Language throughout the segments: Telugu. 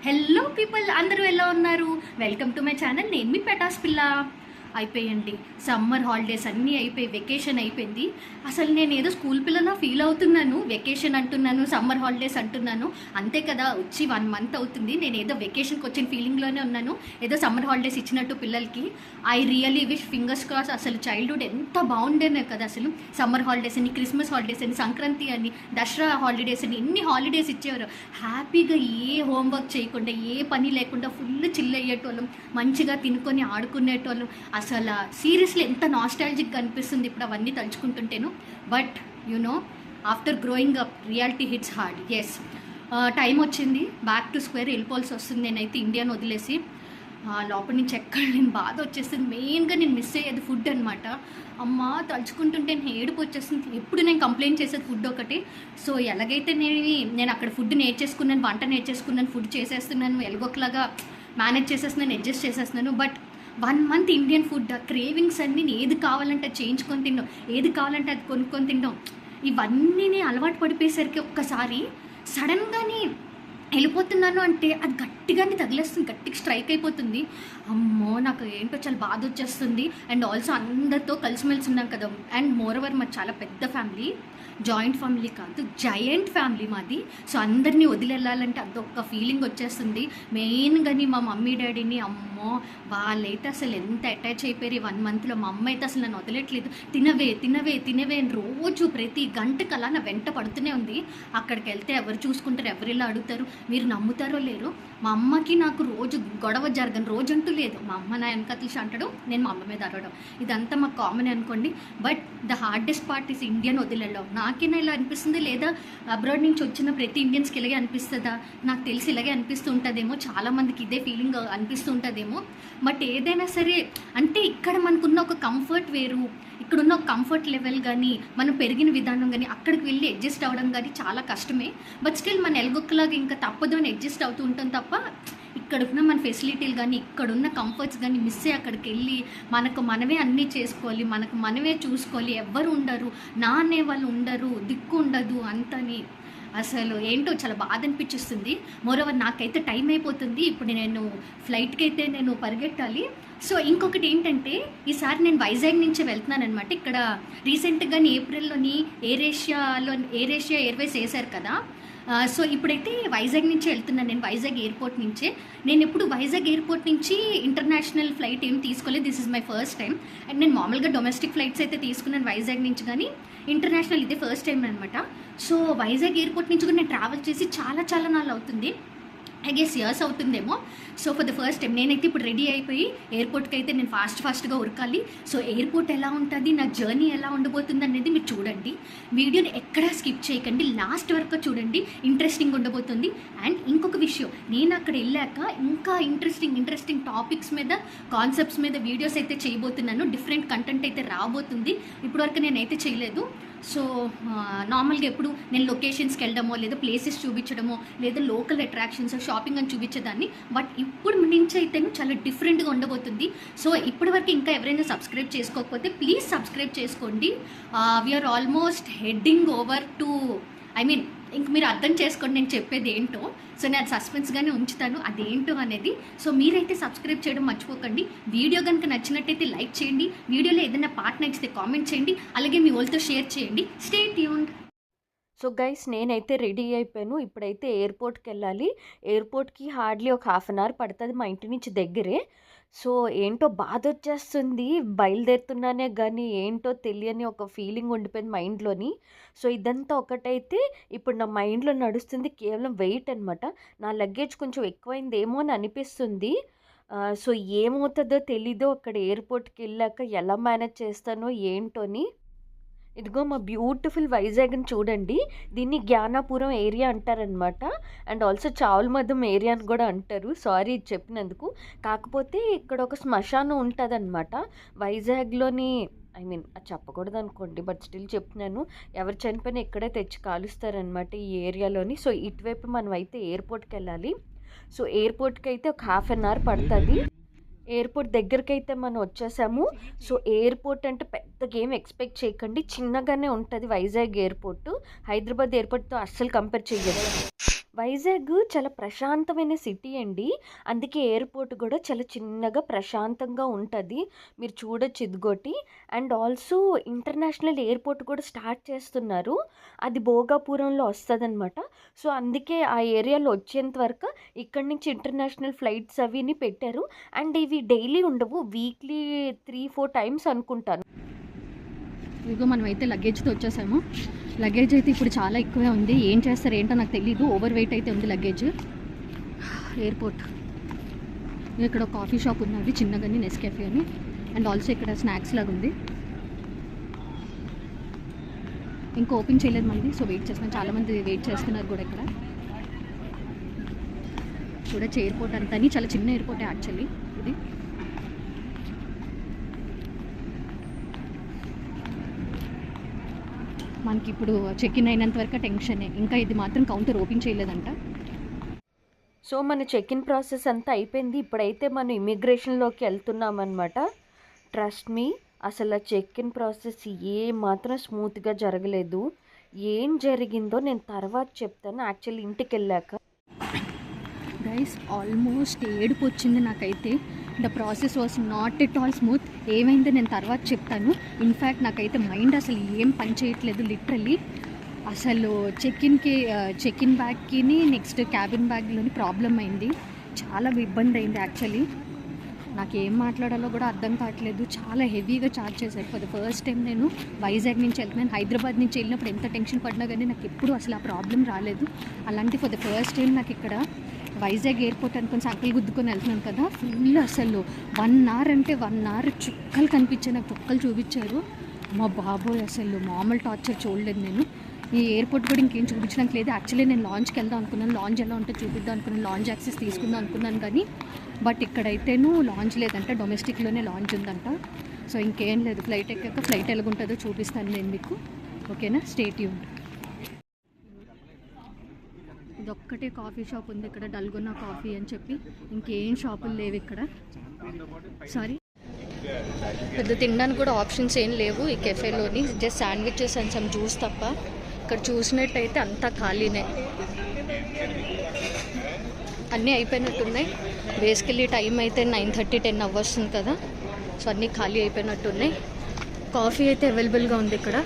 హలో పీపుల్, అందరూ ఎలా ఉన్నారు? Welcome to my channel. నేను మీ పెటాస్ పిల్ల. అయిపోయండి సమ్మర్ హాలిడేస్ అన్నీ అయిపోయి వెకేషన్ అయిపోయింది. అసలు నేను ఏదో స్కూల్ పిల్లలా ఫీల్ అవుతున్నాను. వెకేషన్ అంటున్నాను, సమ్మర్ హాలిడేస్ అంటున్నాను, అంతే కదా. వచ్చి 1 మంత్ అవుతుంది. నేను ఏదో వెకేషన్కి వచ్చిన ఫీలింగ్లోనే ఉన్నాను, ఏదో సమ్మర్ హాలిడేస్ ఇచ్చినట్టు పిల్లలకి. I really wish, fingers cross. అసలు చైల్డ్హుడ్ ఎంత బాగుండేనే కదా. అసలు సమ్మర్ హాలిడేస్ అని, క్రిస్మస్ హాలిడేస్ అని, సంక్రాంతి అని, దసరా హాలిడేస్ అని, ఎన్ని హాలిడేస్ ఇచ్చేవారు. హ్యాపీగా ఏ హోంవర్క్ చేయకుండా, ఏ పని లేకుండా ఫుల్ చిల్ అయ్యేటోళ్ళం, మంచిగా తినుకొని ఆడుకునేటోళ్ళం. అసలు సీరియస్లీ ఎంత నాస్టాలజిక్గా అనిపిస్తుంది ఇప్పుడు అవన్నీ తలుచుకుంటుంటేను. But you know, after growing up reality hits hard. Yes, time వచ్చింది, బ్యాక్ టు స్క్వేర్ వెళ్ళిపోవాల్సి వస్తుంది. నేనైతే ఇండియాని వదిలేసి లోపల నుంచి ఎక్కడ నేను బాధ వచ్చేస్తుంది. మెయిన్గా నేను మిస్ అయ్యేది ఫుడ్ అనమాట. అమ్మ, తలుచుకుంటుంటే నేను ఏడుపు వచ్చేస్తుంది. ఎప్పుడు నేను కంప్లైంట్ చేసేది ఫుడ్ ఒకటి. సో ఎలాగైతే నేను అక్కడ ఫుడ్ నేర్చేసుకున్నాను, వంట నేర్చేసుకున్నాను, ఫుడ్ చేసేస్తున్నాను, ఎలాగొకలాగా మేనేజ్ చేసేస్తున్నాను, అడ్జస్ట్ చేసేస్తున్నాను. But 1 month Indian food cravings అన్నీ ఏది కావాలంటే అది చేయించుకొని తినడం, ఏది కావాలంటే అది కొనుక్కొని తినడం, ఇవన్నీ అలవాటు పడిపోయేసరికి ఒక్కసారి సడన్గానే వెళ్ళిపోతున్నాను అంటే అది గట్టిగానే తగిలేస్తుంది, గట్టిగా స్ట్రైక్ అయిపోతుంది. అమ్మో, నాకు ఏంటో చాలా బాధ వచ్చేస్తుంది. అండ్ ఆల్సో అందరితో కలిసిమెలిసి ఉన్నాం కదా. అండ్ మోరోవర్ మాది చాలా పెద్ద ఫ్యామిలీ, జాయింట్ ఫ్యామిలీ కాదు, జయంట్ ఫ్యామిలీ మాది. సో అందరినీ వదిలేళ్ళాలంటే అదొక ఫీలింగ్ వచ్చేస్తుంది. మెయిన్గాని మా మమ్మీ డాడీని, అమ్మో వాళ్ళైతే అసలు ఎంత అటాచ్ అయిపోయారు ఈ 1 మంత్లో. మా అమ్మ అయితే అసలు నన్ను వదిలేట్లేదు. తినవే తినవే తినవే అని రోజు ప్రతి గంటకు అలా నా వెంట పడుతూనే ఉంది. అక్కడికి వెళ్తే ఎవరు చూసుకుంటారు, ఎవరు ఇలా అడుగుతారు, మీరు నమ్ముతారో లేరు, మా అమ్మకి నాకు రోజు గొడవ జరగని రోజంటూ లేదు. మా అమ్మ నా వెనక తీసి అంటడం, నేను మా అమ్మ మీద అరవడం, ఇదంతా మాకు కామన్ అనుకోండి. But the hardest part is Indian వదిలేళ్ళం. నాకేనా ఇలా అనిపిస్తుంది, లేదా అబ్రాడ్ నుంచి వచ్చిన ప్రతి ఇండియన్స్కి ఇలాగే అనిపిస్తుందా? నాకు తెలిసి ఇలాగే అనిపిస్తూ ఉంటుందేమో, చాలామందికి ఇదే ఫీలింగ్ అనిపిస్తూ ఉంటుందేమో. బట్ ఏదైనా సరే అంటే ఇక్కడ మనకున్న ఒక కంఫర్ట్ వేరు, ఇక్కడున్న ఒక కంఫర్ట్ లెవెల్ కానీ, మనం పెరిగిన విధానం కానీ, అక్కడికి వెళ్ళి అడ్జస్ట్ అవ్వడం కానీ చాలా కష్టమే. బట్ స్టిల్ మన ఎలగొక్కలాగా ఇంకా తప్పదు అని అడ్జస్ట్ అవుతూ ఉంటాం తప్ప, ఇక్కడున్న మన ఫెసిలిటీలు కానీ, ఇక్కడున్న కంఫర్ట్స్ కానీ మిస్ అయ్యి అక్కడికి వెళ్ళి మనకు మనమే అన్నీ చేసుకోవాలి, మనకు మనమే చూసుకోవాలి, ఎవ్వరు ఉండరు, నా అనే వాళ్ళు ఉండరు, దిక్కు ఉండదు అంతని. అసలు ఏంటో చాలా బాధ అనిపించేస్తుంది. మోరోవర్ నాకైతే టైం అయిపోతుంది, ఇప్పుడు నేను ఫ్లైట్కి అయితే నేను పరిగెట్టాలి. సో ఇంకొకటి ఏంటంటే, ఈసారి నేను వైజాగ్ నుంచి వెళ్తున్నాను అనమాట. ఇక్కడ రీసెంట్గా ఏప్రిల్లోని ఎయిర్ ఏషియా ఎయిర్వేస్ వేశారు కదా. సో ఇప్పుడైతే వైజాగ్ నుంచి వెళ్తున్నాను నేను, వైజాగ్ ఎయిర్పోర్ట్ నుంచే. నేను ఎప్పుడు వైజాగ్ ఎయిర్పోర్ట్ నుంచి ఇంటర్నేషనల్ ఫ్లైట్ ఏం తీసుకోలేదు, this is my first time. And నేను మామూలుగా డొమెస్టిక్ ఫ్లైట్స్ అయితే తీసుకున్నాను వైజాగ్ నుంచి, కానీ ఇంటర్నేషనల్ ఇదే ఫస్ట్ టైం అనమాట. సో వైజాగ్ ఎయిర్పోర్ట్ నుంచి కూడా నేను ట్రావెల్ చేసి చాలా చాలా నాళ్ళు అవుతుంది, ఐ గెస్ ఇయర్స్ అవుతుందేమో. So for the first time నేనైతే ఇప్పుడు రెడీ అయిపోయి ఎయిర్పోర్ట్కి అయితే నేను ఫాస్ట్గా ఉరకాలి. సో ఎయిర్పోర్ట్ ఎలా ఉంటుంది, నా జర్నీ ఎలా ఉండబోతుంది అనేది మీరు చూడండి. వీడియోని ఎక్కడా స్కిప్ చేయకండి, లాస్ట్ వరకు చూడండి, ఇంట్రెస్టింగ్ ఉండబోతుంది. అండ్ ఇంకొక విషయం, నేను అక్కడ వెళ్ళాక ఇంకా ఇంట్రెస్టింగ్ టాపిక్స్ మీద, కాన్సెప్ట్స్ మీద వీడియోస్ అయితే చేయబోతున్నాను. డిఫరెంట్ కంటెంట్ అయితే రాబోతుంది, ఇప్పటివరకు నేనైతే చేయలేదు. సో నార్మల్గా ఎప్పుడు నేను లొకేషన్స్కి వెళ్ళడమో, లేదా ప్లేసెస్ చూపించడమో, లేదా లోకల్ అట్రాక్షన్స్, షాపింగ్ అని చూపించేదాన్ని. బట్ ఇప్పుడు నుంచి అయితే చాలా డిఫరెంట్గా ఉండబోతుంది. సో ఇప్పటివరకు ఇంకా ఎవరైనా సబ్స్క్రైబ్ చేసుకోకపోతే ప్లీజ్ సబ్స్క్రైబ్ చేసుకోండి. We're almost heading over to, I mean ఇంక మీరు అర్థం చేసుకోండి నేను చెప్పేది ఏంటో. సో నేను సస్పెన్స్గానే ఉంచుతాను అదేంటో అనేది. సో మీరైతే సబ్స్క్రైబ్ చేయడం మర్చిపోకండి. వీడియో కనుక నచ్చినట్టయితే లైక్ చేయండి, వీడియోలో ఏదైనా పార్ట్ నచ్చితే కామెంట్ చేయండి, అలాగే మీ వాళ్ళతో షేర్ చేయండి. Stay tuned. సో గైస్, నేనైతే రెడీ అయిపోయాను. ఇప్పుడైతే ఎయిర్పోర్ట్కి వెళ్ళాలి. ఎయిర్పోర్ట్కి హార్డ్లీ ఒక 1/2 అవర్ పడుతుంది, మా ఇంటి నుంచి దగ్గరే. సో ఏంటో బాధ వచ్చేస్తుంది, బయలుదేరుతున్నానే కానీ ఏంటో తెలియని ఒక ఫీలింగ్ ఉండిపోయింది మైండ్లోని. సో ఇదంతా ఒకటైతే ఇప్పుడు నా మైండ్లో నడుస్తుంది కేవలం వెయిట్ అనమాట. నా లగేజ్ కొంచెం ఎక్కువైందేమో అని అనిపిస్తుంది. సో ఏమవుతుందో తెలీదు, అక్కడ ఎయిర్పోర్ట్కి వెళ్ళాక ఎలా మేనేజ్ చేస్తానో ఏంటోని. ఇదిగో మా బ్యూటిఫుల్ వైజాగ్ని చూడండి. దీన్ని జ్ఞానాపురం ఏరియా అంటారనమాట. అండ్ ఆల్సో చావులమద్దం ఏరియా అని కూడా అంటారు, సారీ ఇది చెప్పినందుకు. కాకపోతే ఇక్కడ ఒక శ్మశానం ఉంటుందన్నమాట వైజాగ్లోని. ఐ మీన్ అది చెప్పకూడదు అనుకోండి, బట్ స్టిల్ చెప్తున్నాను. ఎవరు చనిపోయినా ఇక్కడే తెచ్చి కాలుస్తారనమాట ఈ ఏరియాలోని. సో ఇటువైపు మనం అయితే ఎయిర్పోర్ట్కి వెళ్ళాలి. సో ఎయిర్పోర్ట్కి అయితే ఒక 1/2 అవర్ పడుతుంది. ఎయిర్పోర్ట్ దగ్గరికి అయితే మనం వచ్చేసాము. సో ఎయిర్పోర్ట్ అంటే పెద్దగా ఏం ఎక్స్పెక్ట్ చేయకండి, చిన్నగానే ఉంటుంది వైజాగ్ ఎయిర్పోర్ట్. హైదరాబాద్ ఎయిర్పోర్ట్తో అస్సలు కంపేర్ చేయదు. వైజాగ్ చాలా ప్రశాంతమైన సిటీ అండి. అందుకే ఎయిర్‌పోర్ట్ గూడా చాలా చిన్నగా ప్రశాంతంగా ఉంటది. మీరు చూడొచ్చు ఇదిగోటి. అండ్ ఆల్సో ఇంటర్నేషనల్ ఎయిర్‌పోర్ట్ కూడా స్టార్ట్ చేస్తున్నారు. అది భోగాపురంలో వస్తదనమాట. సో, అందుకే ఆ ఏరియాలో వచ్చేంత వరకు ఇక్కడి నుంచి ఇంటర్నేషనల్ ఫ్లైట్స్ అవిని పెట్టారు. అండ్ ఇవి డైలీ ఉండవు. వీక్లీ 3, 4 టైమ్స్ అనుకుంటాను. ఇదిగో మనమైతే లగేజ్తో వచ్చేసాము. లగేజ్ అయితే ఇప్పుడు చాలా ఎక్కువే ఉంది. ఏం చేస్తారు ఏంటో నాకు తెలీదు. ఓవర్ వెయిట్ అయితే ఉంది లగేజ్. ఎయిర్పోర్ట్ ఇక్కడ ఒక కాఫీ షాప్ ఉన్నది చిన్నగాని, నెస్కాఫే అని. అండ్ ఆల్సో ఇక్కడ స్నాక్స్ లాగా ఉంది. ఇంకా ఓపెన్ చేయలేదు మంది, సో వెయిట్ చేస్తున్నాం. చాలామంది వెయిట్ చేస్తున్నారు కూడా ఇక్కడ. చూడొచ్చు ఎయిర్పోర్ట్ అంతా చాలా చిన్న ఎయిర్పోర్టే యాక్చువల్లీ ఇది. మనకి ఇప్పుడు చెక్ ఇన్ అయినంత వరకు టెన్షనే. ఇంకా ఇది మాత్రం కౌంటర్ ఓపెన్ చేయలేదంట. సో, మన చెక్ ఇన్ ప్రాసెస్ అంతా అయిపోయింది. ఇప్పుడైతే మనం ఇమిగ్రేషన్‌లోకి వెళ్తున్నామనమాట. ట్రస్ట్ మీ, అసలు ఆ చెక్ ఇన్ ప్రాసెస్ మాత్రం స్మూత్‌గా జరగలేదు. ఏం జరిగిందో నేను తర్వాత చెప్తాను యాక్చువల్లీ ఇంటికెళ్ళాక. గైస్ ఆల్మోస్ట్ ఏడుపు వచ్చింది నాకైతే. The process was not at all smooth. ఏమైందో నేను తర్వాత చెప్తాను. ఇన్ఫ్యాక్ట్ నాకైతే మైండ్ అసలు ఏం పని చేయట్లేదు లిటరల్లీ. అసలు చెక్ ఇన్ బ్యాగ్కి నెక్స్ట్ క్యాబిన్ బ్యాగ్లోని ప్రాబ్లం అయింది. చాలా ఇబ్బంది అయింది యాక్చువల్లీ. నాకు ఏం మాట్లాడాలో కూడా అర్థం కావట్లేదు. చాలా హెవీగా ఛార్జ్ చేశారు. ఫర్ ద ఫస్ట్ టైం నేను వైజాగ్ నుంచి వెళ్తున్నాను. హైదరాబాద్ నుంచి వెళ్ళినప్పుడు ఎంత టెన్షన్ పడినా కానీ నాకు ఎప్పుడు అసలు ఆ ప్రాబ్లం రాలేదు. అలాంటి ఫర్ ద ఫస్ట్ టైం నాకు ఇక్కడ వైజాగ్ ఎయిర్పోర్ట్ అనుకుని సైకిల్ గుద్దుకొని వెళ్తున్నాను కదా, ఫుల్ అసలు 1 అవర్ అంటే 1 అవర్ చుక్కలు కనిపించాయి నాకు. చుక్కలు చూపించారు. మా బాబోయ్ అసలు మామూలు టార్చర్ చూడలేదు నేను. ఈ ఎయిర్పోర్ట్ కూడా ఇంకేం చూపించడానికి లేదు. యాక్చువల్లీ నేను లాంచ్కి వెళ్దాం అనుకున్నాను. లాంచ్ ఎలా ఉంటే చూపిద్దాం అనుకున్నాను. లాంచ్ యాక్సెస్ తీసుకుందాం అనుకున్నాను కానీ బట్ ఇక్కడైతేను లాంచ్ లేదంట. డొమెస్టిక్లోనే లాంచ్ ఉందంట. సో ఇంకేం లేదు. ఫ్లైట్ ఎక్కాక ఫ్లైట్ ఎలాగుంటుందో చూపిస్తాను నేను మీకు. ఓకేనా, స్టే ట్యూన్డ్. ఇదొక్కటే కాఫీ షాప్ ఉంది ఇక్కడ, డల్గొన్నా కాఫీ అని చెప్పి. ఇంకేం షాపులు లేవు ఇక్కడ. సారీ, పెద్ద తినడానికి కూడా ఆప్షన్స్ ఏం లేవు ఈ కెఫేలోని. Just sandwiches and some juice తప్ప. ఇక్కడ చూసినట్టయితే అంతా ఖాళీనే. అన్నీ అయిపోయినట్టున్నాయి. బేసికలీ టైం అయితే 9:30, 10 అవ్వస్తుంది కదా. సో అన్నీ ఖాళీ అయిపోయినట్టున్నాయి. కాఫీ అయితే అవైలబుల్గా ఉంది ఇక్కడ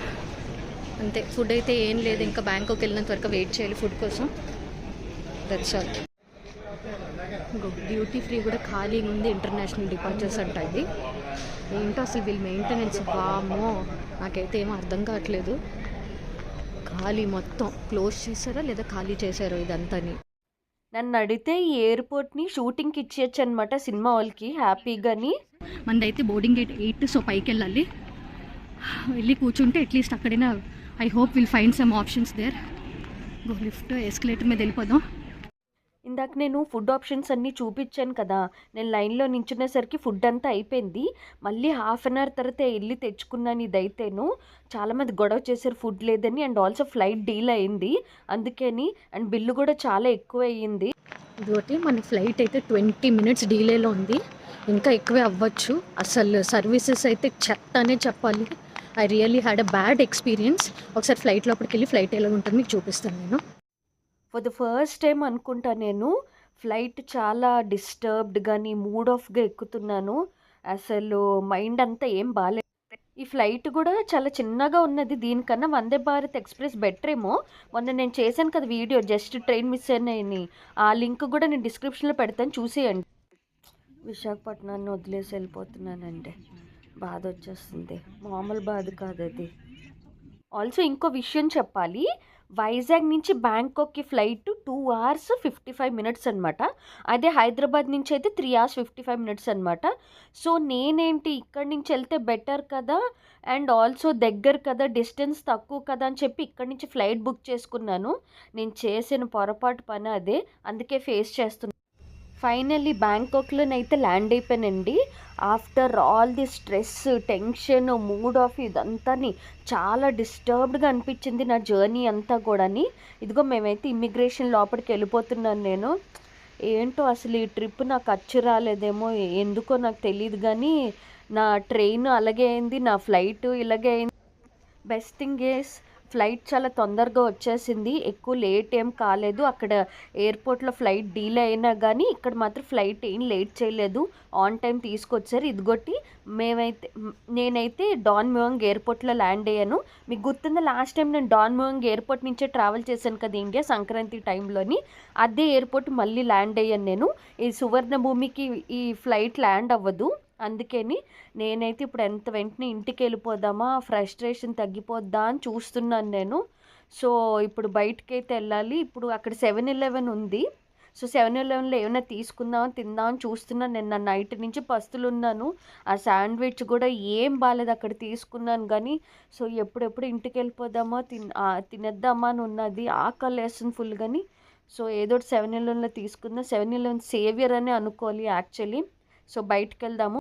అంతే. ఫుడ్ అయితే ఏం లేదు. ఇంకా బ్యాంకాక్ వెళ్ళినంత వరకు వెయిట్ చేయాలి ఫుడ్ కోసం. That's all. డ్యూటీ ఫ్రీ కూడా ఖాళీగా ఉంది. ఇంటర్నేషనల్ డిపార్చర్స్ అంట ఇది. ఏంటో అసలు వీళ్ళు మెయింటెనెన్స్ వామో నాకైతే ఏమో అర్థం కావట్లేదు. ఖాళీ మొత్తం క్లోజ్ చేశారా లేదా ఖాళీ చేశారో ఇదంతాని. నన్ను అడిగితే ఈ ఎయిర్పోర్ట్ని షూటింగ్కి ఇచ్చేయచ్చు అనమాట సినిమా వాళ్ళకి హ్యాపీగాని. మనదైతే బోర్డింగ్ గేట్ 8, సో పైకి వెళ్ళాలి. వెళ్ళి కూర్చుంటే అట్లీస్ట్ అక్కడైనా I hope will find some options there. Go lift escalator మీద వెళ్ళిపోదాం. ఇందాక నేను ఫుడ్ ఆప్షన్స్ అన్నీ చూపించాను కదా. నేను లైన్లో నించునేసరికి ఫుడ్ అంతా అయిపోయింది. మళ్ళీ హాఫ్ అన్ అవర్ తర్వాత వెళ్ళి తెచ్చుకున్నాను. ఇదైతేను చాలామంది గొడవ చేశారు ఫుడ్ లేదని. అండ్ ఆల్సో ఫ్లైట్ డీల్ అయింది అందుకని. అండ్ బిల్లు కూడా చాలా ఎక్కువ అయ్యింది. ఇదొకటి మన ఫ్లైట్ అయితే 20 minutes డీలేలో ఉంది. ఇంకా ఎక్కువే అవ్వచ్చు. అసలు సర్వీసెస్ అయితే చెత్త అనే చెప్పాలి. I really had a bad experience. ఒకసారి ఫ్లైట్ లోపలికి వెళ్ళి ఫ్లైట్ ఎలా ఉంటుంది మీకు చూపిస్తాను నేను. ఫర్ ద ఫస్ట్ టైం అనుకుంటా నేను ఫ్లైట్ చాలా డిస్టర్బ్డ్ కానీ మూడ్ ఆఫ్గా ఎక్కుతున్నాను. అసలు మైండ్ అంతా ఏం బాగాలేదు. ఈ ఫ్లైట్ కూడా చాలా చిన్నగా ఉన్నది. దీనికన్నా వందే భారత్ ఎక్స్ప్రెస్ బెటర్ ఏమో. మొన్న నేను చేశాను కదా వీడియో, జస్ట్ ట్రైన్ మిస్ అయినాయని. ఆ లింక్ కూడా నేను డిస్క్రిప్షన్లో పెడతాను, చూసేయండి. విశాఖపట్నాన్ని వదిలేసి వెళ్ళిపోతున్నానంటే బాధ వచ్చేస్తుంది. మామూలు బాధ కాదు అది. ఆల్సో ఇంకో విషయం చెప్పాలి. వైజాగ్ నుంచి బ్యాంకాక్కి ఫ్లైట్ 2 hours 55 minutes అనమాట. అదే హైదరాబాద్ నుంచి అయితే 3 hours 55 minutes అనమాట. సో నేనేంటి ఇక్కడి నుంచి వెళ్తే బెటర్ కదా, అండ్ ఆల్సో దగ్గర కదా, డిస్టెన్స్ తక్కువ కదా అని చెప్పి ఇక్కడి నుంచి ఫ్లైట్ బుక్ చేసుకున్నాను. నేను చేసిన పొరపాటు పని అదే, అందుకే ఫేస్ చేస్తున్నాను. ఫైనల్లీ బ్యాంకాక్లోనైతే ల్యాండ్ అయిపోయానండి. After all the stress, tension, mood off ఇదంతాని చాలా డిస్టర్బ్డ్గా అనిపించింది నా జర్నీ అంతా కూడాని. ఇదిగో మేమైతే ఇమ్మిగ్రేషన్ లోపలికి వెళ్ళిపోతున్నాను నేను. ఏంటో అసలు ఈ ట్రిప్ నాకు అచ్చు రాలేదేమో ఎందుకో నాకు తెలియదు కానీ నా ట్రైన్ అలాగే అయింది, నా ఫ్లైట్ ఇలాగే అయింది. బెస్ట్ థింగ్ ఈస్ ఫ్లైట్ చాలా తొందరగా వచ్చేసింది, ఎక్కువ లేట్ ఏం కాలేదు. అక్కడ ఎయిర్పోర్ట్లో ఫ్లైట్ డీలే అయినా కానీ ఇక్కడ మాత్రం ఫ్లైట్ ఏం లేట్ చేయలేదు, ఆన్ టైం తీసుకొచ్చారు. ఇదిగొట్టి నేనైతే డాన్ ముయింగ్ ఎయిర్పోర్ట్లో ల్యాండ్ అయ్యాను. మీకు గుర్తుందా, లాస్ట్ టైం నేను డాన్ ముయింగ్ ఎయిర్పోర్ట్ నుంచే ట్రావెల్ చేశాను కదా ఇండియా, సంక్రాంతి టైంలోని. అదే ఎయిర్పోర్ట్ మళ్ళీ ల్యాండ్ అయ్యాను నేను. ఈ సువర్ణ భూమికి ఈ ఫ్లైట్ ల్యాండ్ అవ్వదు, అందుకని నేనైతే ఇప్పుడు వెంటనే ఇంటికి వెళ్ళిపోదామా, ఫ్రస్ట్రేషన్ తగ్గిపోద్దా అని చూస్తున్నాను నేను. సో ఇప్పుడు బయటకైతే వెళ్ళాలి. ఇప్పుడు అక్కడ 7-Eleven ఉంది. సో 7-Elevenలో ఏమైనా తీసుకుందామని తిందామని చూస్తున్నాను. నిన్న నైట్ నుంచి పస్తులు ఉన్నాను. ఆ శాండ్విచ్ కూడా ఏం బాగాలేదు, అక్కడ తీసుకున్నాను కానీ. సో ఎప్పుడెప్పుడు ఇంటికి వెళ్ళిపోదామా, తినేద్దామా అని ఉన్నది, ఆకలి వేస్తుంది ఫుల్. కానీ సో ఏదో 7-Elevenలో తీసుకుందాం. 7-Eleven సేవియర్ అని అనుకోవాలి యాక్చువల్లీ. సో బయటకు వెళ్దాము.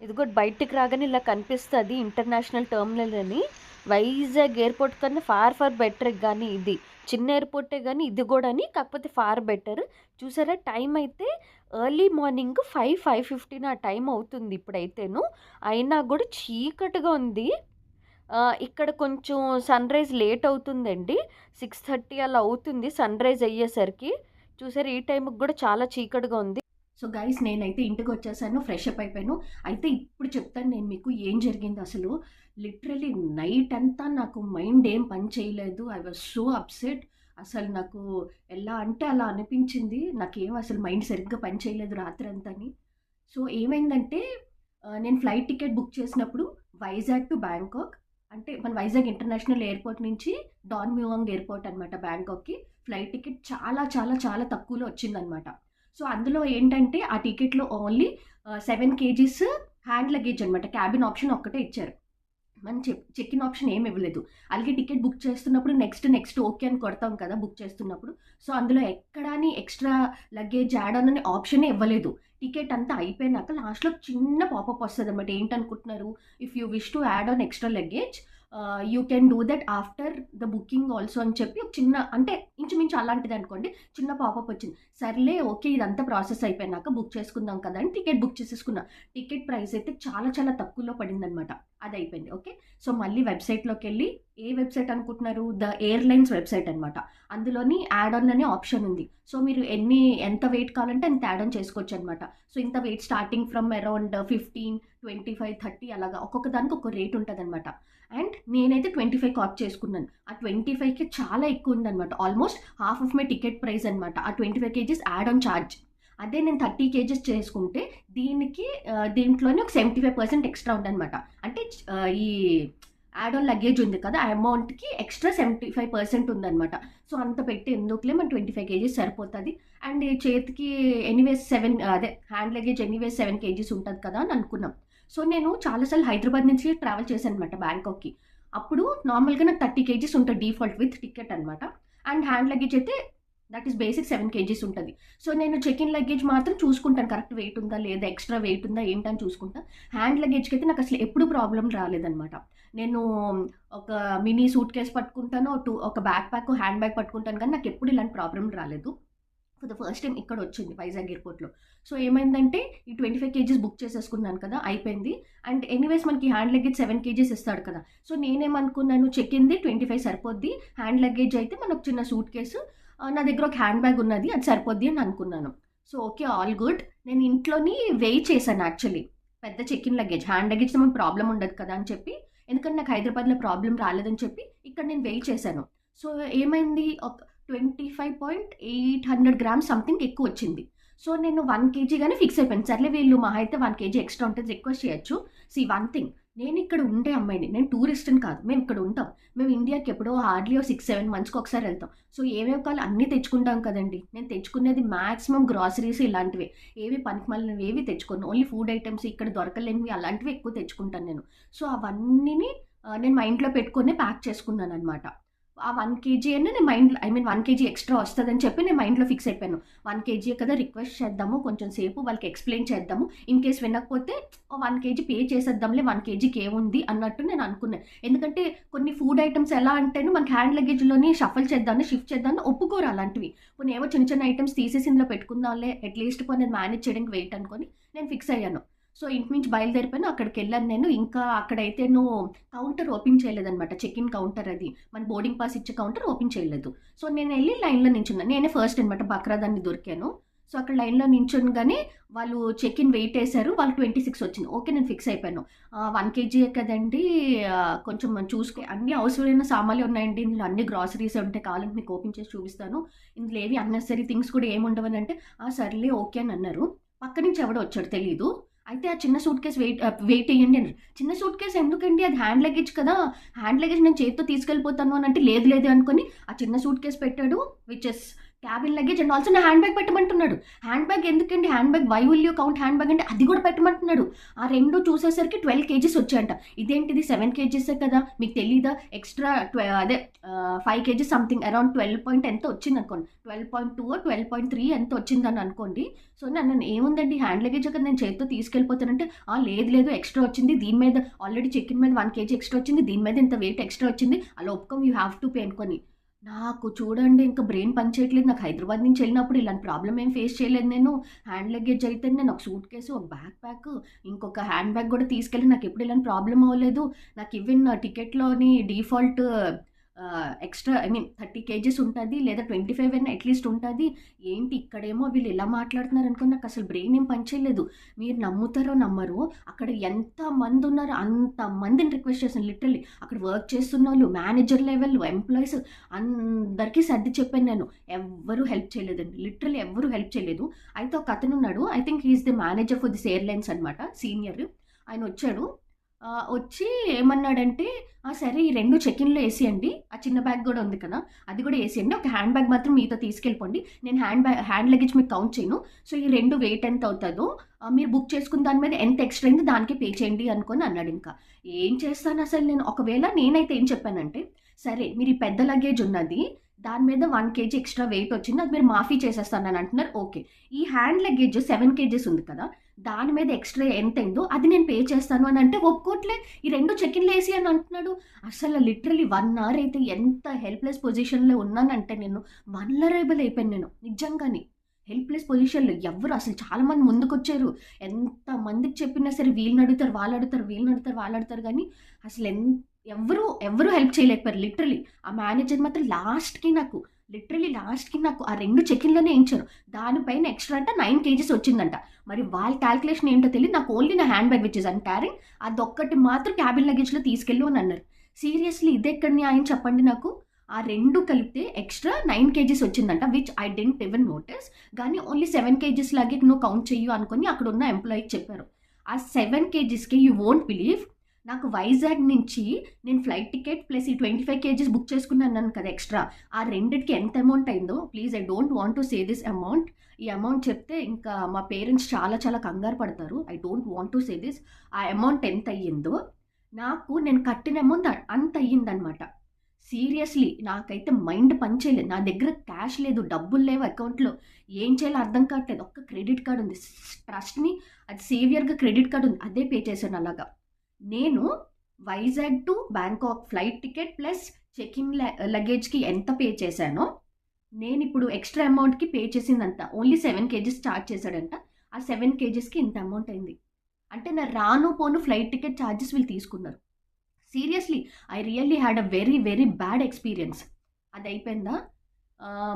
ఇదిగో బయటికి రాగానే ఇలా కనిపిస్తుంది ఇంటర్నేషనల్ టెర్మినల్ అని. వైజాగ్ ఎయిర్పోర్ట్ కన్నా ఫార్ బెటర్. కానీ ఇది చిన్న ఎయిర్పోర్టే కానీ ఇది కూడా అని, కాకపోతే ఫార్ బెటర్. చూసారా, టైం అయితే ఎర్లీ మార్నింగ్ 5:15 ఆ టైం అవుతుంది ఇప్పుడైతేను. అయినా కూడా చీకటిగా ఉంది. ఇక్కడ కొంచెం సన్ రైజ్ లేట్ అవుతుందండి, 6:30 అలా అవుతుంది సన్ రైజ్ అయ్యేసరికి. చూసారా, ఈ టైంకి కూడా చాలా చీకటిగా ఉంది. సో గైస్, నేనైతే ఇంటికి వచ్చేసాను, ఫ్రెష్ అప్ అయిపోయాను. అయితే ఇప్పుడు చెప్తాను నేను మీకు ఏం జరిగింది అసలు. లిటరలీ నైట్ అంతా నాకు మైండ్ ఏం పని చేయలేదు. I was so upset. అసలు నాకు ఎలా అంటే అలా అనిపించింది. నాకేం అసలు మైండ్ సరిగ్గా పని చేయలేదు రాత్రి అంతాని. సో ఏమైందంటే, నేను ఫ్లైట్ టికెట్ బుక్ చేసినప్పుడు వైజాగ్ టు బ్యాంకాక్, అంటే మన వైజాగ్ ఇంటర్నేషనల్ ఎయిర్పోర్ట్ నుంచి డాన్ ముయింగ్ ఎయిర్పోర్ట్ అనమాట బ్యాంకాక్కి ఫ్లైట్ టికెట్ చాలా చాలా చాలా తక్కువలో వచ్చిందనమాట. సో అందులో ఏంటంటే ఆ టికెట్లో ఓన్లీ 7 kgs హ్యాండ్ లగేజ్ అనమాట, క్యాబిన్ ఆప్షన్ ఒక్కటే ఇచ్చారు. మనం చెక్ ఇన్ ఆప్షన్ ఏమి ఇవ్వలేదు. అలాగే టికెట్ బుక్ చేస్తున్నప్పుడు నెక్స్ట్ ఓకే అని కొడతాం కదా బుక్ చేస్తున్నప్పుడు. సో అందులో ఎక్కడాని ఎక్స్ట్రా లగేజ్ యాడ్ ఆన్ అనే ఆప్షనే ఇవ్వలేదు. టికెట్ అంతా అయిపోయినాక లాస్ట్లో చిన్న పాపప్ వస్తుంది అనమాట. ఏంటనుకుంటున్నారు, if you wish to add on extra luggage you can do that after the booking also అని చెప్పి ఒక చిన్న, అంటే ఇంచుమించు అలాంటిది అనుకోండి, చిన్న పాపప్ వచ్చింది. సర్లే ఓకే, ఇదంతా ప్రాసెస్ అయిపోయినాక బుక్ చేసుకుందాం కదా అని టికెట్ బుక్ చేసేసుకున్నా. టికెట్ ప్రైస్ అయితే చాలా చాలా తక్కువలో పడిందనమాట. అది అయిపోయింది ఓకే. సో మళ్ళీ వెబ్సైట్లోకి వెళ్ళి, ఏ వెబ్సైట్ అనుకుంటున్నారు, ద ఎయిర్లైన్స్ వెబ్సైట్ అనమాట. అందులోని యాడ్ ఆన్ అనే ఆప్షన్ ఉంది. సో మీరు ఎంత వెయిట్ కావాలంటే అంత యాడ్ ఆన్ చేసుకోవచ్చు అనమాట. సో ఇంత వెయిట్ స్టార్టింగ్ ఫ్రమ్ అరౌండ్ 15, 25, 30 అలాగా ఒక్కొక్క దానికి ఒక రేట్ ఉంటుంది అనమాట. అండ్ నేనైతే 25 ఆప్ట్ చేసుకున్నాను. ఆ 25కి చాలా ఎక్కువ ఉందన్నమాట, almost half of my ticket price అనమాట ఆ 25 kgs యాడ్ ఆన్ ఛార్జ్. అదే నేను 30 kgs చేసుకుంటే దీంట్లోనే ఒక 75% ఎక్స్ట్రా ఉందన్నమాట. అంటే ఈ యాడ్ ఆన్ లగేజ్ ఉంది కదా, ఆ అమౌంట్కి ఎక్స్ట్రా 75% ఉందన్నమాట. సో అంత పెట్టి ఎందుకులే, మన 25 kgs సరిపోతుంది. అండ్ చేతికి anyways hand luggage anyways 7 kgs ఉంటుంది కదా అని అనుకున్నాం. సో నేను చాలాసార్లు హైదరాబాద్ నుంచి ట్రావెల్ చేశాను అనమాట బ్యాంకాక్కి. అప్పుడు నార్మల్గా నాకు 30 kgs ఉంటుంది డిఫాల్ట్ విత్ టికెట్ అనమాట. అండ్ హ్యాండ్ లగేజ్ అయితే దట్ ఈస్ బేసిక్ 7 kgs ఉంటుంది. సో నేను చెక్ ఇన్ లగేజ్ మాత్రం చూసుకుంటాను, కరెక్ట్ వెయిట్ ఉందా లేదా, ఎక్స్ట్రా వెయిట్ ఉందా ఏంటని చూసుకుంటాను. హ్యాండ్ లగేజ్కి అయితే నాకు అసలు ఎప్పుడు ప్రాబ్లం రాలేదనమాట. నేను ఒక మినీ సూట్ కేస్ పట్టుకుంటాను, ఒక బ్యాక్ ప్యాక్, హ్యాండ్ బ్యాగ్ పట్టుకుంటాను, కానీ నాకు ఎప్పుడు ఇలాంటి ప్రాబ్లం రాలేదు. ఫర్ ద ఫస్ట్ టైం ఇక్కడ వచ్చింది వైజాగ్ ఎయిర్పోర్ట్లో. సో ఏమైందంటే, ఈ 25 kgs బుక్ చేసేసుకున్నాను కదా, అయిపోయింది. అండ్ ఎనీవేస్ మనకి హ్యాండ్ లగేజ్ 7 kgs ఇస్తాడు కదా. సో నేనేమనుకున్నాను, చెక్ ఇన్ది 25 సరిపోద్ది, హ్యాండ్ లగేజ్ అయితే మనకు చిన్న సూట్ కేసు, నా దగ్గర ఒక హ్యాండ్ బ్యాగ్ ఉన్నది, అది సరిపోద్ది అని అనుకున్నాను. So okay, all good. నేను ఇంట్లోని వెయిట్ చేశాను యాక్చువల్లీ, పెద్ద చెక్ ఇన్ లగేజ్, హ్యాండ్ లగేజ్తో మనకు ప్రాబ్లం ఉండదు కదా అని చెప్పి, ఎందుకంటే నాకు హైదరాబాద్లో ప్రాబ్లం రాలేదని చెప్పి ఇక్కడ నేను వెయిట్ చేశాను. సో ఏమైంది, ఒక 25.800 grams సంథింగ్ ఎక్కువ వచ్చింది. సో నేను 1 kg గానే ఫిక్స్ అయిపోయాను. సర్లే వీళ్ళు మహా అయితే 1 kg ఎక్స్ట్రా ఉంటుంది, రిక్వెస్ట్ చేయొచ్చు. వన్ థింగ్, నేను ఇక్కడ ఉండే అమ్మాయిని, నేను టూరిస్ట్ని కాదు, మేము ఇక్కడ ఉంటాం. మేము ఇండియాకి ఎప్పుడో హార్డ్లీ 6-7 monthsకి ఒకసారి వెళ్తాం. సో ఏమేమి కావాలి అన్నీ తెచ్చుకుంటాం కదండి. నేను తెచ్చుకునేది మ్యాక్సిమం గ్రాసరీస్ ఇలాంటివి, ఏవి పనికిమాలినవి ఏవి తెచ్చుకోను. ఓన్లీ ఫుడ్ ఐటమ్స్, ఇక్కడ దొరకలేనివి అలాంటివి ఎక్కువ తెచ్చుకుంటాను నేను. సో అవన్నీ నేను మైండ్లో పెట్టుకొని ప్యాక్ చేసుకున్నాను అనమాట. ఆ 1 kg అని నేను 1 kg ఎక్స్ట్రా వస్తుందని చెప్పి నేను మైండ్లో ఫిక్స్ అయిపోయాను. 1 kg కదా, రిక్వెస్ట్ చేద్దాము, కొంచెం సేపు వాళ్ళకి ఎక్స్ప్లెయిన్ చేద్దాము, ఇన్ కేస్ వినకపోతే 1 kg పే చేసేద్దాంలే, 1 kgకి ఏముంది అన్నట్టు నేను అనుకున్నాను. ఎందుకంటే కొన్ని ఫుడ్ ఐటమ్స్ ఎలా అంటేను మనకి హ్యాండ్ లగేజ్లోని షఫల్ చేద్దామని, షిఫ్ట్ చేద్దామని ఒప్పుకోరు అలాంటివి. కొన్ని ఏవో చిన్న చిన్న ఐటమ్స్ తీసేసి ఇందులో పెట్టుకుందాంలే, అట్లీస్ట్ కొన్ని మేనేజ్ చేయడానికి వెయిట్ అనుకొని నేను ఫిక్స్ అయ్యాను. సో ఇంటి నుంచి బయలుదేరిపోయాను, అక్కడికి వెళ్ళాను నేను. ఇంకా అక్కడైతేను కౌంటర్ ఓపెన్ చేయలేదనమాట. చెక్ ఇన్ కౌంటర్, అది మన బోర్డింగ్ పాస్ ఇచ్చే కౌంటర్ ఓపెన్ చేయలేదు. సో నేను వెళ్ళి లైన్లో నించున్నాను. నేనే ఫస్ట్ అనమాట, బక్రాదాన్ని దొరికాను. సో అక్కడ లైన్లో నించునగానే వాళ్ళు చెక్ ఇన్ వెయిట్ వేశారు. వాళ్ళు 26 వచ్చింది. ఓకే, నేను ఫిక్స్ అయిపోయాను. 1 kg కదండి, కొంచెం చూసుకో, అన్ని అవసరమైన సామాన్లు ఉన్నాయండి ఇందులో, అన్ని గ్రాసరీస్ ఉంటాయి, కావాలంటే మీకు ఓపెన్ చేసి చూపిస్తాను, ఇందులో ఏవి అన్నెసరీ థింగ్స్ కూడా ఏమి ఉండవని అంటే సర్లే ఓకే అని అన్నారు. పక్క నుంచి ఎవడో వచ్చాడు తెలీదు. అయితే ఆ చిన్న సూట్ కేసు వెయిట్ వేయండి అన్నారు. చిన్న సూట్ కేసు ఎందుకండి, అది హ్యాండ్ లగేజ్ కదా, హ్యాండ్ లగేజ్ నేను చేతితో తీసుకెళ్ళిపోతాను అని అంటే లేదు లేదు అనుకొని ఆ చిన్న సూట్ కేసు పెట్టాడు, which is cabin luggage. And also నా హ్యాండ్ బ్యాగ్ పెట్టమంటున్నాడు. హ్యాండ్ బ్యాగ్ ఎందుకండి, handbag why will you count handbag అంటే అది కూడా పెట్టమంటున్నాడు. ఆ రెండు చూసేసరికి 12 kgs వచ్చాయంట. ఇదేంటిది 7 kgs కదా, మీకు తెలీదా, ఎక్స్ట్రా 5 kgs సంథింగ్, అరౌండ్ 12 ఎంత వచ్చింది అనుకోండి, 12.2 12.3 ఎంత వచ్చిందని అనుకోండి. సో నన్ను ఏముందండి హ్యాండ్ లగేజ్ కదా, నేను చేతితో తీసుకెళ్ళిపోతానంటే లేదు లేదు ఎక్స్ట్రా వచ్చింది, దీని మీద ఆల్రెడీ చెక్ ఇన్ మీద 1 kg ఎక్స్ట్రా వచ్చింది, దీని మీద ఇంత వెయిట్ ఎక్స్ట్రా వచ్చింది, అలా ఒప్పుకోం, యూ హ్యావ్ టు పే అనుకొని. నాకు చూడండి ఇంకా బ్రెయిన్ పనిచేయట్లేదు. నాకు హైదరాబాద్ నుంచి వెళ్ళినప్పుడు ఇలాంటి ప్రాబ్లం ఏం ఫేస్ చేయలేదు నేను. హ్యాండ్ లగేజ్ అయితే నేను ఒక సూట్ కేసు, ఒక బ్యాక్ ప్యాక్, ఇంకొక హ్యాండ్ బ్యాగ్ కూడా తీసుకెళ్ళి నాకు ఎప్పుడు ఇలాంటి ప్రాబ్లం అవ్వలేదు. నాకు ఈవెన్ టికెట్లోని డిఫాల్ట్ ఎక్స్ట్రా 30 kgs ఉంటుంది, లేదా 25 అయినా అట్లీస్ట్ ఉంటుంది. ఏంటి ఇక్కడేమో వీళ్ళు ఇలా మాట్లాడుతున్నారు అనుకుని నాకు అసలు బ్రెయిన్ ఏం పనిచేయలేదు. మీరు నమ్ముతారో నమ్మరు, అక్కడ ఎంతమంది ఉన్నారో అంతమందిని రిక్వెస్ట్ చేశాను. లిటరల్లీ అక్కడ వర్క్ చేస్తున్న వాళ్ళు, మేనేజర్ లెవెల్ ఎంప్లాయీస్ అందరికీ సర్ది చెప్పాను నేను. ఎవ్వరూ హెల్ప్ చేయలేదండి, లిటరల్లీ ఎవ్వరూ హెల్ప్ చేయలేదు. అయితే ఒక అతను ఉన్నాడు, I think he is the manager for this airlines అనమాట, సీనియర్. ఆయన వచ్చాడు, వచ్చి ఏమన్నాడంటే సరే ఈ 2 చెక్-ఇన్లో వేసేయండి, ఆ చిన్న బ్యాగ్ కూడా ఉంది కదా అది కూడా వేసేయండి, ఒక హ్యాండ్ బ్యాగ్ మాత్రం మీతో తీసుకెళ్ళిపోండి, నేను హ్యాండ్ లగేజ్ మీకు కౌంట్ చేయను, సో ఈ 2 వెయిట్ ఎంత అవుతుందో మీరు బుక్ చేసుకున్న దాని మీద ఎంత ఎక్స్ట్రా అయింది దానికే పే చేయండి అనుకొని అన్నాడు. ఇంకా ఏం చేస్తాను అసలు నేను, ఒకవేళ నేనైతే ఏం చెప్పానంటే సరే మీరు ఈ పెద్ద లగేజ్ ఉన్నది, దాని మీద 1 kg ఎక్స్ట్రా వెయిట్ వచ్చింది, అది మీరు మాఫీ చేసేస్తానని అంటున్నారు. ఓకే, ఈ హ్యాండ్ లగేజ్ 7 kgs ఉంది కదా, దాని మీద ఎక్స్ట్రా ఎంత అయిందో అది నేను పే చేస్తాను అని అంటే ఒప్పుకోవట్లే, ఈ 2 చెక్-ఇన్లు వేసి అని అంటున్నాడు. అసలు లిటరలీ 1 hour అయితే ఎంత హెల్ప్లెస్ పొజిషన్లో ఉన్నానంటే నేను వల్నరబుల్ అయిపోయాను. నేను నిజంగానే హెల్ప్లెస్ పొజిషన్లో ఎవరు అసలు చాలామంది ముందుకు వచ్చారు. ఎంతమందికి చెప్పినా సరే వీళ్ళని అడుగుతారు వాళ్ళు అడుగుతారు, వీళ్ళని అడుగుతారు వాళ్ళు అడుగుతారు, కానీ అసలు ఎవరు హెల్ప్ చేయలేకపోయారు. లిటరలీ ఆ మేనేజర్ మాత్రం లాస్ట్కి నాకు ఆ 2 చెక్-ఇన్లోనే వేయించారు. దానిపైన ఎక్స్ట్రా అంటే 9 kgs వచ్చిందంట. మరి వాళ్ళ క్యాల్కులేషన్ ఏంటో తెలియదు, నాకు ఓన్లీ నా hand bag which is I'm carrying అదొక్కటి మాత్రం క్యాబిన్ లగేజ్లో తీసుకెళ్ళు అని అన్నారు. సీరియస్లీ ఇది ఎక్కడి న్యాయం చెప్పండి నాకు. ఆ 2 కలిపితే ఎక్స్ట్రా 9 kgs వచ్చిందంట, which I didn't even notice. కానీ ఓన్లీ 7 kgs లాగే నువ్వు కౌంట్ చెయ్యు అనుకొని అక్కడ ఉన్న ఎంప్లాయీకి చెప్పారు. ఆ 7 kgsకి యూ వోంట్ బిలీవ్, నాకు వైజాగ్ నుంచి నేను ఫ్లైట్ టికెట్ ప్లస్ ఈ 25 kgs బుక్ చేసుకున్నాను కదా ఎక్స్ట్రా, ఆ రెండిటికి ఎంత అమౌంట్ అయిందో, please I don't want to say this amount. ఈ అమౌంట్ చెప్తే ఇంకా మా పేరెంట్స్ చాలా చాలా కంగారు పడతారు. I don't want to say this. ఆ అమౌంట్ ఎంత అయ్యిందో, నాకు నేను కట్టిన అమౌంట్ అంత అయ్యిందనమాట. సీరియస్లీ నాకైతే మైండ్ పనిచేయలేదు, నా దగ్గర క్యాష్ లేదు, డబ్బులు లేవు అకౌంట్లో, ఏం చేయాలో అర్థం కావట్లేదు. ఒక్క క్రెడిట్ కార్డు ఉంది, ట్రస్ట్ని అది సేవియర్గా క్రెడిట్ కార్డు ఉంది, అదే పే చేశాను. అలాగా నేను Vizag to Bangkok flight ticket plus check in లగేజ్కి ఎంత పే చేశానో, నేను ఇప్పుడు ఎక్స్ట్రా అమౌంట్కి పే చేసిందంత ఓన్లీ 7 kgs చార్జ్ చేశాడంట. ఆ 7 kgsకి ఇంత అమౌంట్ అయింది అంటే నా రాను పోను ఫ్లైట్ టికెట్ ఛార్జెస్ వీళ్ళు తీసుకున్నారు. Seriously I really had a very very bad experience. అది అయిపోయిందా,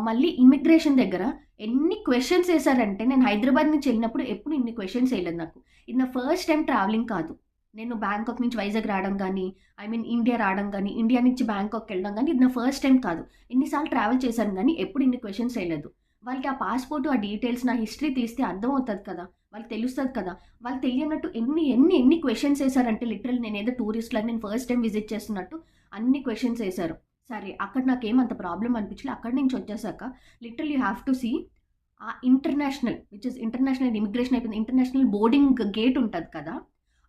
మళ్ళీ ఇమిగ్రేషన్ దగ్గర ఎన్ని క్వశ్చన్స్ వేశారంటే, నేను హైదరాబాద్ నుంచి వెళ్ళినప్పుడు ఎప్పుడు ఇన్ని క్వశ్చన్స్ వేయలేదు. నాకు ఇది నా ఫస్ట్ టైం ట్రావెలింగ్ కాదు, నేను బ్యాంకాక్ నుంచి వైజాగ్ రావడం కానీ, ఇండియా రావడం కానీ, ఇండియా నుంచి బ్యాంకాక్ వెళ్ళడం కానీ ఇది నా ఫస్ట్ టైం కాదు. ఎన్నిసార్లు ట్రావెల్ చేశాను కానీ ఎప్పుడు ఇన్ని క్వశ్చన్స్ వేయలేదు. వాళ్ళకి ఆ పాస్పోర్ట్, ఆ డీటెయిల్స్, నా హిస్టరీ తీస్తే అర్థం అవుతుంది కదా, వాళ్ళకి తెలుస్తుంది కదా. వాళ్ళు తెలియనట్టు ఎన్ని క్వశ్చన్స్ వేశారంటే, లిటరల్ నేను ఏదో టూరిస్ట్ లాగా నేను ఫస్ట్ టైం విజిట్ చేస్తున్నట్టు అన్ని క్వశ్చన్స్ వేశారు. సరే అక్కడ నాకేమంత ప్రాబ్లం అనిపించలేదు. అక్కడి నుంచి వచ్చేసాక literal you have to see ఆ ఇంటర్నేషనల్ ఇమిగ్రేషన్ అయిపోయింది, ఇంటర్నేషనల్ బోర్డింగ్ గేట్ ఉంటుంది కదా,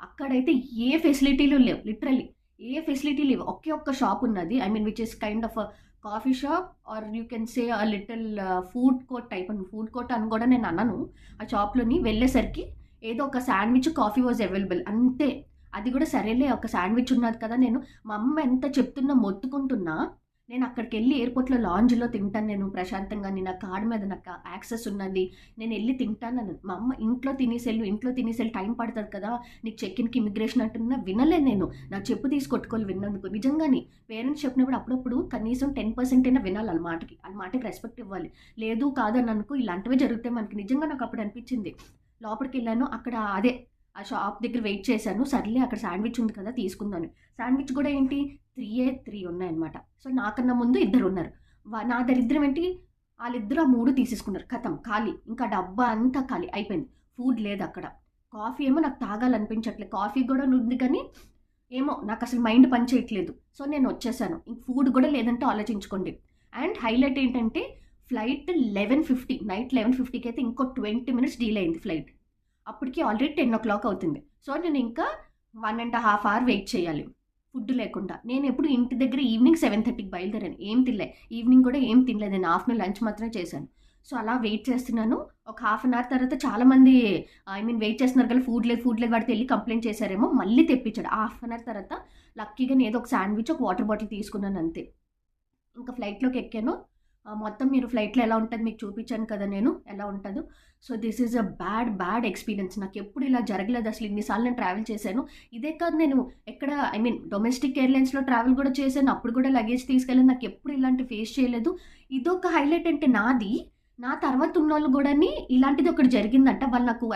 అక్కడైతే ఏ ఫెసిలిటీలు లేవు, లిటరల్లీ ఏ ఫెసిలిటీ లేవు. ఒక్క షాప్ ఉన్నది, which is kind of coffee shop or you can say a little food court type. Food court అని కూడా నేను అన్నాను. ఆ షాప్లోని వెళ్ళేసరికి ఏదో ఒక శాండ్విచ్, కాఫీ వాజ్ అవైలబుల్ అంతే. అది కూడా సరేలే ఒక శాండ్విచ్ ఉన్నది కదా, నేను మా అమ్మ ఎంత చెప్తున్నా మొత్తుకుంటున్నా నేను అక్కడికి వెళ్ళి ఎయిర్పోర్ట్లో లాంజ్లో తింటాను, నేను ప్రశాంతంగా, నా కార్డు మీద నాకు యాక్సెస్ ఉన్నది, నేను వెళ్ళి తింటాను. మా అమ్మ ఇంట్లో తినేసేళ్ళు టైం పడుతుంది కదా, నీకు చెక్-ఇన్కి ఇమిగ్రేషన్ అంటున్నా వినలే. నేను నా చెప్పు తీసి కొట్టుకోవాలి విన్నందుకు. నిజంగానే పేరెంట్స్ చెప్పినప్పుడు అప్పుడప్పుడు కనీసం 10% అయినా వినాలి. వాళ్ళ మాటకి రెస్పెక్ట్ ఇవ్వాలి. లేదు కాదని అనుకో, ఇలాంటివే జరుగుతాయి మనకి. నిజంగా నాకు అప్పుడు అనిపించింది. లోపలికి వెళ్ళాను, అక్కడ అదే ఆ షాప్ దగ్గర వెయిట్ చేశాను. సర్లే అక్కడ శాండ్విచ్ ఉంది కదా తీసుకుందాను. శాండ్విచ్ కూడా ఏంటి 3 ఉన్నాయన్నమాట. సో నాకన్నా ముందు 2 ఉన్నారు. నా దరిద్రం ఏంటి, వాళ్ళిద్దరు ఆ 3 తీసేసుకున్నారు. ఖతం ఖాళీ, ఇంకా డబ్బా అంతా ఖాళీ అయిపోయింది. ఫుడ్ లేదు అక్కడ. కాఫీ ఏమో నాకు తాగాలనిపించట్లేదు, కాఫీ కూడా ఉంది కానీ ఏమో నాకు అసలు మైండ్ పని చేయట్లేదు. సో నేను వచ్చేసాను. ఇంక ఫుడ్ కూడా లేదంటే ఆలోచించుకోండి. అండ్ హైలైట్ ఏంటంటే ఫ్లైట్ 11:50, నైట్ 11:50కి అయితే ఇంకో 20 minutes డీల్ అయింది ఫ్లైట్. అప్పటికి ఆల్రెడీ 10 o'clock అవుతుంది. సో నేను ఇంకా 1.5 hour వెయిట్ చేయాలి ఫుడ్ లేకుండా. నేను ఎప్పుడు ఇంటి దగ్గర ఈవినింగ్ 7:30కి బయలుదేరాను. ఏం తినలే, ఈవినింగ్ కూడా ఏం తినలేదు. నేను ఆఫ్టర్నూన్ లంచ్ మాత్రమే చేశాను. సో అలా వెయిట్ చేస్తున్నాను. ఒక 1/2 hour తర్వాత చాలామంది వెయిట్ చేస్తున్నారు కదా, ఫుడ్ లేదు వాడితే వెళ్ళి కంప్లైంట్ చేశారేమో, మళ్ళీ తెప్పించాడు. 1/2 hour తర్వాత లక్కీగా నేను ఏదో ఒక శాండ్విచ్, ఒక వాటర్ బాటిల్ తీసుకున్నాను అంతే. ఇంకా ఫ్లైట్లోకి ఎక్కాను. మొత్తం మీరు ఫ్లైట్లో ఎలా ఉంటుంది మీకు చూపించాను కదా నేను, ఎలా ఉంటుందో. So this is a bad experience. నాకు ఎప్పుడు ఇలా జరగలేదు అసలు. ఇన్నిసార్లు నేను ట్రావెల్ చేశాను. ఇదే కాదు, నేను ఎక్కడ డొమెస్టిక్ ఎయిర్లైన్స్లో ట్రావెల్ కూడా చేశాను. అప్పుడు కూడా లగేజ్ తీసుకెళ్ళాను. నాకు ఎప్పుడు ఇలాంటి ఫేస్ చేయలేదు. ఇదొక హైలైట్ అంటే నా తర్వాత ఉన్న వాళ్ళు కూడా ఇలాంటిది ఒకటి జరిగిందంట. వాళ్ళు నాకు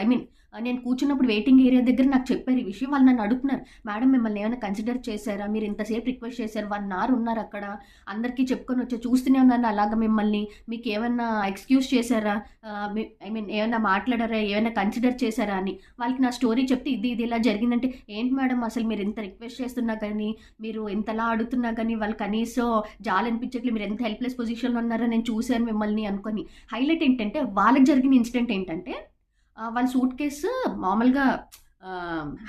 నేను కూర్చున్నప్పుడు వెయిటింగ్ ఏరియా దగ్గర నాకు చెప్పారు ఈ విషయం. వాళ్ళు నన్ను అడుగుతున్నారు, మేడం మిమ్మల్ని ఏమైనా కన్సిడర్ చేశారా, మీరు ఇంతసేపు రిక్వెస్ట్ చేశారు, 1 hour ఉన్నారు అక్కడ, అందరికీ చెప్పుకొని వచ్చి చూస్తూనే ఉన్నాను అలాగా మిమ్మల్ని, మీకు ఏమైనా ఎక్స్క్యూజ్ చేశారా, ఏమైనా మాట్లాడారా, ఏమైనా కన్సిడర్ చేశారా అని. వాళ్ళకి నా స్టోరీ చెప్తే ఇది ఇలా జరిగిందంటే, ఏంటి మేడం అసలు మీరు ఇంత రిక్వెస్ట్ చేస్తున్నా కానీ, మీరు ఇంతలా అడుగుతున్నా కానీ వాళ్ళు కనీసం జాలనిపించట్లేదు, మీరు ఎంత హెల్ప్లెస్ పొజిషన్లో ఉన్నారో నేను చూశాను మిమ్మల్ని అనుకొని. హైలైట్ ఏంటంటే వాళ్ళకి జరిగిన ఇన్సిడెంట్ ఏంటంటే, వాళ్ళ సూట్ కేసు మామూలుగా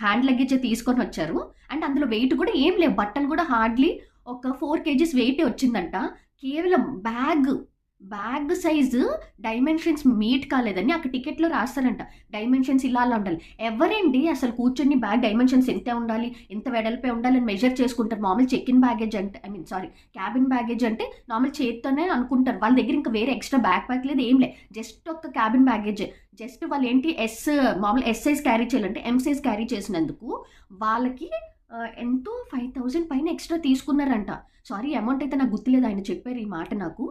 హ్యాండ్ లగేజ్ తీసుకొని వచ్చారు. అండ్ అందులో వెయిట్ కూడా ఏం లేవు, బట్టలు కూడా హార్డ్లీ ఒక 4 kgs వెయిటే వచ్చిందంట. కేవలం బ్యాగ్ సైజు డైమెన్షన్స్ మీట్ కాలేదని అక్కడ టికెట్లో రాస్తారంట. డైమెన్షన్స్ ఇలా ఉండాలి. ఎవరండి అసలు కూర్చొని బ్యాగ్ డైమెన్షన్స్ ఎంత ఉండాలి, ఎంత వెడల్పే ఉండాలి అని మెజర్ చేసుకుంటారు. మామూలు చెక్-ఇన్ బ్యాగేజ్ అంటే క్యాబిన్ బ్యాగేజ్ అంటే నార్మల్ చేత్తోనే అనుకుంటారు. వాళ్ళ దగ్గర ఇంకా వేరే ఎక్స్ట్రా బ్యాగ్ లేదు, ఏం లేదు, జస్ట్ ఒక క్యాబిన్ బ్యాగేజ్. జస్ట్ వాళ్ళు ఏంటి మామూలు ఎస్ సైజ్ క్యారీ చేయాలంటే ఎం సైజ్ క్యారీ చేసినందుకు వాళ్ళకి ఎంతో 5,000 పైన ఎక్స్ట్రా తీసుకున్నారంట. సారీ అమౌంట్ అయితే నాకు గుర్తులేదు, ఆయన చెప్పారు ఈ మాట నాకు.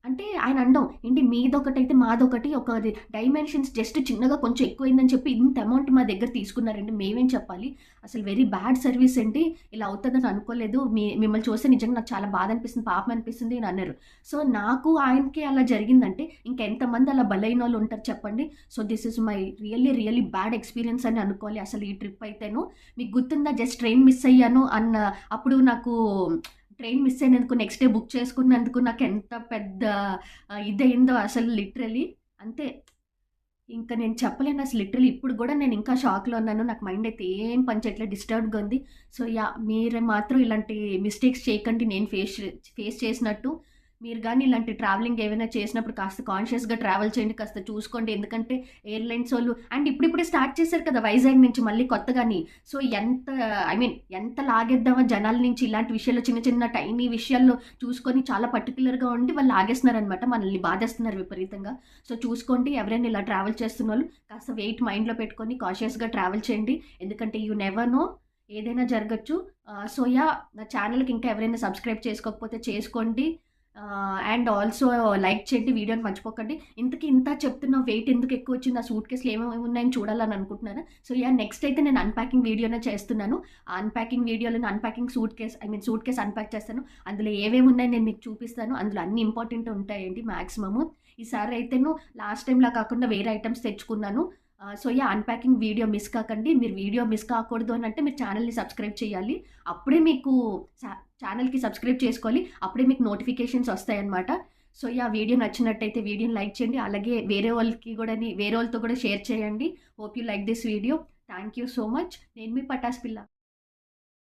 అంటే ఆయన అనడం ఏంటి, మీదొకటైతే మాదొకటి, ఒక డైమెన్షన్స్ జస్ట్ చిన్నగా కొంచెం ఎక్కువైందని చెప్పి ఇంత అమౌంట్ మా దగ్గర తీసుకున్నారండి, మేమేం చెప్పాలి. అసలు వెరీ బ్యాడ్ సర్వీస్ అండి, ఇలా అవుతుందని అనుకోలేదు, మిమ్మల్ని చూస్తే నిజంగా నాకు చాలా బాధ అనిపిస్తుంది, పాపం అనిపిస్తుంది అని అన్నారు. సో నాకు ఆయనకి అలా జరిగిందంటే ఇంకెంతమంది అలా బలైన వాళ్ళు ఉంటారు చెప్పండి. So this is my really bad experience అని అనుకోవాలి అసలు ఈ ట్రిప్ అయితేను. మీకు గుర్తుందా, జస్ట్ ట్రైన్ మిస్ అయ్యాను అన్న అప్పుడు నాకు ట్రైన్ మిస్ అయినందుకు నెక్స్ట్ డే బుక్ చేసుకున్నందుకు నాకు ఎంత పెద్ద ఇదయిందో అసలు లిటరలీ. అంతే, ఇంకా నేను చెప్పలేను అసలు లిటరలీ. ఇప్పుడు కూడా నేను ఇంకా షాక్లో ఉన్నాను, నాకు మైండ్ అయితే ఏం పనిచేయట్లేదు, డిస్టర్బ్డ్గా ఉంది. సో మీరు మాత్రం ఇలాంటి మిస్టేక్స్ చేయకండి. నేను ఫేస్ చేసినట్టు మీరు కానీ ఇలాంటి ట్రావెలింగ్ ఏమైనా చేసినప్పుడు కాస్త కాన్షియస్గా ట్రావెల్ చేయండి, కాస్త చూసుకోండి. ఎందుకంటే ఎయిర్లైన్స్ వాళ్ళు అండ్ ఇప్పుడిప్పుడే స్టార్ట్ చేశారు కదా వైజాగ్ నుంచి మళ్ళీ కొత్తగాని. సో ఎంత లాగేద్దామో జనాల నుంచి ఇలాంటి విషయాల్లో, చిన్న టైనీ విషయాల్లో చూసుకొని చాలా పర్టికులర్గా ఉండి వాళ్ళు లాగేస్తున్నారనమాట, మనల్ని బాధేస్తున్నారు విపరీతంగా. సో చూసుకోండి, ఎవరైనా ఇలా ట్రావెల్ చేస్తున్న వాళ్ళు కాస్త వెయిట్ మైండ్లో పెట్టుకొని కాన్షియస్గా ట్రావెల్ చేయండి. ఎందుకంటే యూ నెవర్ నో, ఏదైనా జరగచ్చు. సో నా ఛానల్కి ఇంకా ఎవరైనా సబ్స్క్రైబ్ చేసుకోకపోతే చేసుకోండి. అండ్ ఆల్సో లైక్ చేయండి, వీడియోని మర్చిపోకండి. ఇంత చెప్తున్నా వెయిట్ ఎందుకు ఎక్కువ వచ్చింది, ఆ సూట్ కేసులు ఏమేమి ఉన్నాయని చూడాలని అనుకుంటున్నాను. సో నెక్స్ట్ అయితే నేను అన్ప్యాకింగ్ వీడియోనే చేస్తున్నాను. ఆ అన్ప్యాకింగ్ వీడియోలో అన్ప్యాకింగ్ సూట్ కేస్ అన్ప్యాక్ చేస్తాను. అందులో ఏమేమి ఉన్నాయని నేను మీకు చూపిస్తాను. అందులో అన్ని ఇంపార్టెంట్ ఉంటాయండి మ్యాక్సిమము. ఈసారి అయితే లాస్ట్ టైంలా కాకుండా వేరే ఐటమ్స్ తెచ్చుకున్నాను. సో అన్ప్యాకింగ్ వీడియో మిస్ కాకండి. మీరు వీడియో మిస్ కాకూడదు అని అంటే మీరు ఛానల్ని సబ్స్క్రైబ్ చేయాలి. అప్పుడే మీకు ఛానల్కి సబ్స్క్రైబ్ చేసుకోవాలి, అప్పుడే మీకు నోటిఫికేషన్స్ వస్తాయన్నమాట. సో వీడియో నచ్చినట్టయితే వీడియోని లైక్ చేయండి. అలాగే వేరే వాళ్ళతో కూడా షేర్ చేయండి. Hope you like this video. Thank you so much. నేను మీ పటాస్ పిల్ల.